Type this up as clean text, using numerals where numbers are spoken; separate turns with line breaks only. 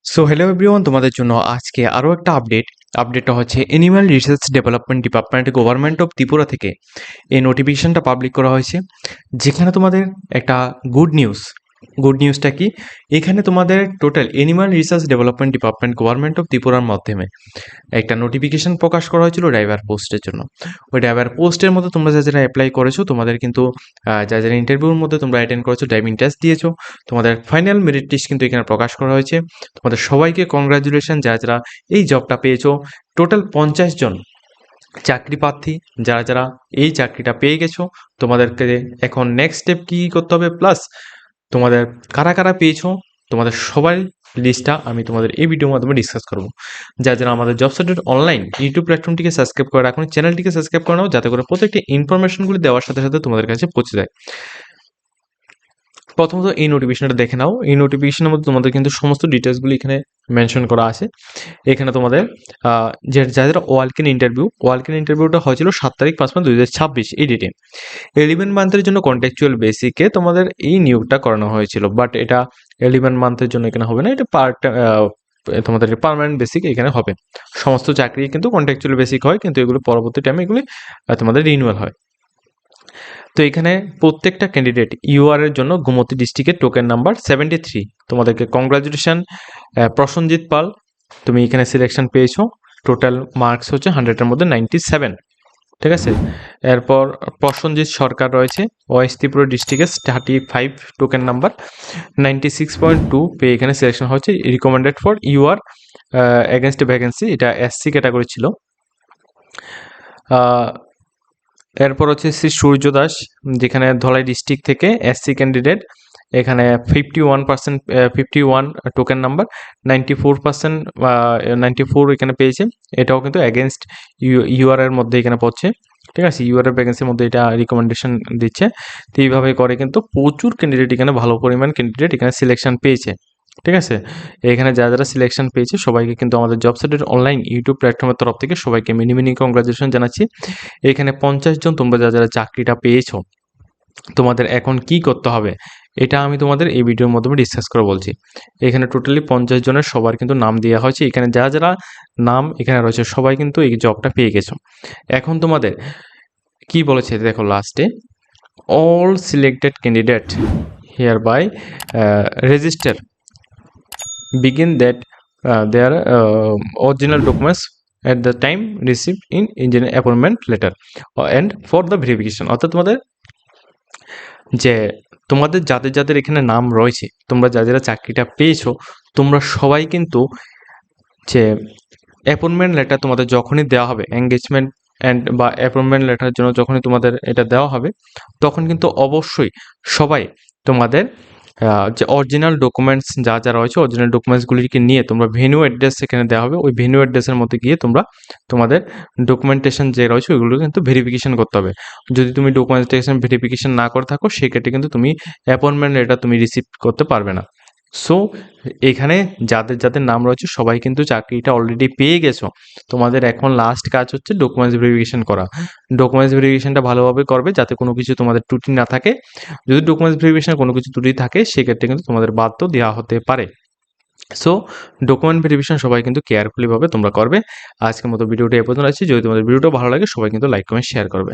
So hello everyone, তোমাদের জন্য আজকে আরও একটা আপডেটটা হচ্ছে animal research development department government of Tripura থেকে এই নোটিফিকেশনটা পাবলিক করা হয়েছে, যেখানে তোমাদের একটা গুড নিউজটা কি, এখানে তোমাদের total animal research development department government of ত্রিপুরার মাধ্যমে একটা নোটিফিকেশন প্রকাশ করা হয়েছিল ড্রাইভার পোস্টের জন্য। ওই ড্রাইভার পোস্টের মধ্যে তোমরা যারা অ্যাপ্লাই করেছো, তোমাদের কিন্তু যারা ইন্টারভিউর মধ্যে তোমরা অ্যাটেন্ড করেছো, ড্রাইভিং টেস্ট দিয়েছো, তোমাদের ফাইনাল মেরিট লিস্ট কিন্তু এখানে প্রকাশ করা হয়েছে। তোমাদের সবাইকে কংগ্রাচুলেশন, যারা এই জবটা পেয়েছো। টোটাল 50 জন চাকরি প্রার্থী যারা এই চাকরিটা পেয়ে গেছো, তোমাদেরকে এখন নেক্সট স্টেপ কী করতে হবে, প্লাস তোমাদের কারা কারা পেয়েছো, তোমাদের সবাই লিস্টটা আমি তোমাদের এই ভিডিওর মাধ্যমে ডিসকাস করবো। যারা আমাদের জব সাইটের অনলাইন ইউটিউব প্ল্যাটফর্মটিকে সাবস্ক্রাইব করে রাখুন, চ্যানেলটিকে সাবস্ক্রাইব করে নাও, যাতে করে প্রত্যেকটি ইনফরমেশনগুলি দেওয়ার সাথে সাথে তোমাদের কাছে পৌঁছে যায়। প্রথমত এই নোটিফিকেশনটা দেখে নাও। এই নোটিফিকেশনের মধ্যে তোমাদের কিন্তু সমস্ত ডিটেলসগুলি এখানে মেনশন করা আছে। এখানে তোমাদের যাদের ওয়ালকিন ইন্টারভিউটা হয়েছিল 7 তারিখ 5 মাস 2026 এই ডেটে। 11 মান্থের জন্য কন্ট্রাকচুয়াল বেসিকে তোমাদের এই নিয়োগটা করানো হয়েছিল, বাট এটা 11 মান্থের জন্য এখানে হবে না, এটা তোমাদের পার্মানেন্ট বেসিক এখানে হবে। সমস্ত চাকরি কিন্তু কন্ট্রাকচুয়াল বেসিক হয়, কিন্তু এগুলো পরবর্তী টাইমে এগুলি তোমাদের রিনিউয়াল হয়। তো এখানে প্রত্যেকটা ক্যান্ডিডেট ইউআর এর জন্য গোমতী ডিস্ট্রিক্টের টোকেন নাম্বার 73। তোমাদেরকে কংগ্রাচুলেশন প্রসঞ্জিৎ পাল, তুমি এখানে সিলেকশন পেয়েছো। টোটাল মার্কস হচ্ছে 100-এর মধ্যে 97, ঠিক আছে। এরপর প্রসঞ্জিৎ সরকার রয়েছে, ওয়েস্ট ত্রিপুরা ডিস্ট্রিক্টের 35 টোকেন নাম্বার 96.2 পেয়ে এখানে সিলেকশন হচ্ছে। Recommended for UR against vacancy, এটা এসসি ক্যাটাগরি ছিল। এরপর হচ্ছে শ্রী সূর্য দাস, যেখানে ধলাই ডিস্ট্রিক্ট থেকে এসসি ক্যান্ডিডেট, এখানে 51 টোকেন নাম্বার 94%, 94 এখানে পেয়েছে। এটাও কিন্তু এগেনস্ট ইউআর এর মধ্যে এখানে পড়ছে, ঠিক আছে। ইউআর এর ভ্যাকেন্সির মধ্যে এটা রিকমেন্ডেশন দিচ্ছে। তো এইভাবে করে কিন্তু প্রচুর ক্যান্ডিডেট এখানে, ভালো পরিমাণ ক্যান্ডিডেট এখানে সিলেকশন পেয়েছে, ঠিক আছে। এখানে যারা সিলেকশন পেয়েছে সবাইকে কিন্তু আমাদের জব সাইটের অনলাইন ইউটিউব প্ল্যাটফর্মের তরফ থেকে সবাইকে মিনি কংগ্রাচুলেশন জানাচ্ছি। এখানে 50 জন তোমরা যারা চাকরিটা পেয়েছো, তোমাদের এখন কি করতে হবে এটা আমি তোমাদের এই ভিডিওর মাধ্যমে ডিসকাস করে বলছি। এখানে টোটালি 50 জনের সবার কিন্তু নাম দেওয়া হয়েছে। এখানে যারা নাম এখানে রয়েছে সবাই কিন্তু এই জবটা পেয়ে গেছো। এখন তোমাদের কি বলেছে দেখো, লাস্টে all selected candidate here by register begin that their original documents at the time received in engineer appointment letter and for the verification। অর্থাৎ তোমাদের যাদের এখানে নাম রয়েছে, তোমরা যারা চাকরিটা পেয়েছো, তোমরা সবাই কিন্তু যে অ্যাপয়েন্টমেন্ট লেটার তোমাদের যখনই দেওয়া হবে, এঙ্গেজমেন্ট বা অ্যাপয়েন্টমেন্ট লেটারের জন্য যখনই তোমাদের এটা দেওয়া হবে, তখন কিন্তু অবশ্যই সবাই তোমাদের যে অরিজিনাল ডকুমেন্টস যা রয়েছে, অরিজিনাল ডকুমেন্টসগুলিকে নিয়ে তোমরা ভেন্যু অ্যাড্রেস এখানে দেওয়া হবে, ওই ভেন্যু অ্যাড্রেসের মধ্যে গিয়ে তোমাদের ডকুমেন্টেশন যে রয়েছে ওইগুলো কিন্তু ভেরিফিকেশন করতে হবে। যদি তুমি ডকুমেন্টেশন ভেরিফিকেশন না করে থাকো, সেক্ষেত্রে কিন্তু তুমি অ্যাপয়েন্টমেন্ট লেটার তুমি রিসিভ করতে পারবে না। সো এখানে যাদের নাম রয়েছে সবাই কিন্তু চাকরিটা অলরেডি পেয়ে গেছো। তোমাদের এখন লাস্ট কাজ হচ্ছে ডকুমেন্টস ভেরিফিকেশন করা। ডকুমেন্টস ভেরিফিকেশনটা ভালোভাবে করবে, যাতে কোনো কিছু তোমাদের ত্রুটি না থাকে। যদি ডকুমেন্টস ভেরিফিকেশনে কোনো কিছু ত্রুটি থাকে, সেক্ষেত্রে কিন্তু তোমাদের বাদ দেওয়া হতে পারে। সো ডকুমেন্ট ভেরিফিকেশন সবাই কিন্তু কেয়ারফুলিভাবে তোমরা করবে। আজকের মতো ভিডিওটা এ পর্যন্ত আছে। যদি তোমাদের ভিডিওটা ভালো লাগে, সবাই কিন্তু লাইক কমেন্ট শেয়ার করবে।